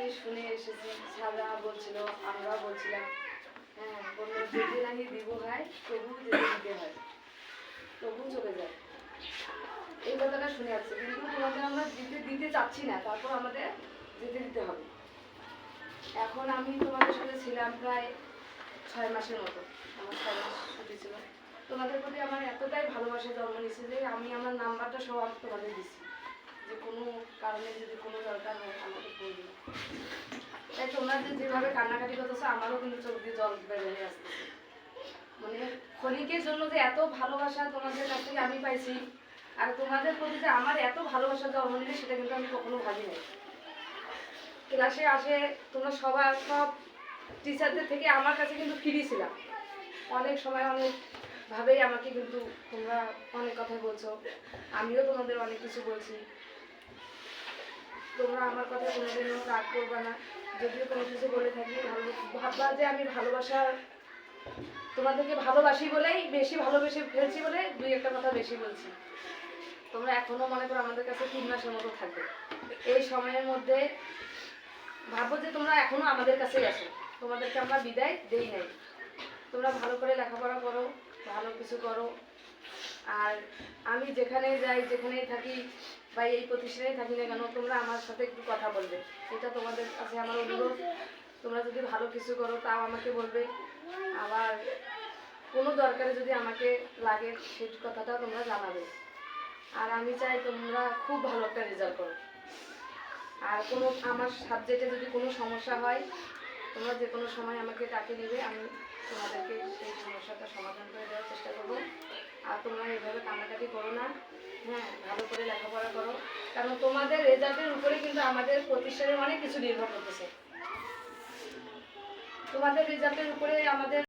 কাছে শুনে এসেছি, স্যাররা বলছিল, আমরাও বলছিলাম, হ্যাঁ বললো যেতে নাকি দিব ভাই তবু যেতে দিতে হয়, তবু চলে যায়, এই কথাটা শুনে আসছে। কিন্তু তোমাদের আমরা দিতে চাচ্ছি না, তারপর আমাদের যেতে দিতে হবে। এখন আমি তোমাদের সাথে ছিলাম প্রায় 6 মাসের মতো, আমার 6 মাস ছুটি ছিল। তোমাদের প্রতি আমার এতটাই ভালোবাসা জন্ম নিচ্ছে যে আমি আমার নাম্বারটা সব আমি তোমাদের দিচ্ছি, যে কোনো কারণে যদি কোনো দরকার হয় আমাকে ফোন দিও। তাই তোমরা যেভাবে কান্নাকাটি করতেছো আমারও কিন্তু চোখ দিয়ে জল বেরিয়ে আসতেছে। মানে ক্ষণিকের জন্য যে এত ভালোবাসা তোমাদের কাছ থেকে আমি পাইছি, আর তোমাদের প্রতি যে আমার এত ভালোবাসা জন্ম নিবে সেটা কিন্তু আমি কখনো ভাবি নাই। ক্লাসে আসে তোমরা সব টিচারদের থেকে আমার কাছে কিন্তু ফ্রি ছিলাম, অনেক সময় অনেক ভাবেই আমাকে কিন্তু তোমরা অনেক কথা বলছো, আমিও তোমাদের অনেক কিছু বলছি। তোমরা আমার কথা কোনোদিনও রাগ করবা না, যদিও কোনো কিছু বলে থাকি ভাববা যে আমি তোমাদেরকে ভালোবাসি বলেই বেশি ভালোবেসে ফেলছি বলে 2-1টা কথা বেশি বলছি। তোমরা এখনো মনে করো আমাদের কাছে 3 মাসের মতো থাকবে, এই সময়ের মধ্যে ভাবো যে তোমরা এখনো আমাদের কাছেই আছো, তোমাদেরকে আমরা বিদায় দেই নাই। তোমরা ভালো করে লেখাপড়া করো, ভালো কিছু করো, আর আমি যেখানে যাই যেখানেই থাকি বা এই প্রতিষ্ঠানেই থাকি না কেন তোমরা আমার সাথে একটু কথা বলবে, এটা তোমাদের কাছে আমার অনুরোধ। তোমরা যদি ভালো কিছু করো তাও আমাকে বলবে, আবার কোনো দরকারে যদি আমাকে লাগে সেই কথাটাও তোমরা জানাবে। আর আমি চাই তোমরা খুব ভালো একটা রেজাল্ট করো, আর কোনো আমার সাবজেক্টে যদি কোনো সমস্যা হয় তোমরা যে কোনো সময় আমাকে ডাকে নেবে, আমি তোমাদেরকে সেই সমস্যাটা সমাধান করে দেওয়ার চেষ্টা করবো। আর তোমরা এইভাবে কান্নাকাটি করো না, হ্যাঁ ভালো করে লেখাপড়া করো, কারণ তোমাদের রেজাল্টের উপরে কিন্তু আমাদের প্রতিষ্ঠানের অনেক কিছু নির্ভর করতেছে। তোমাদের রেজাল্টের উপরে আমাদের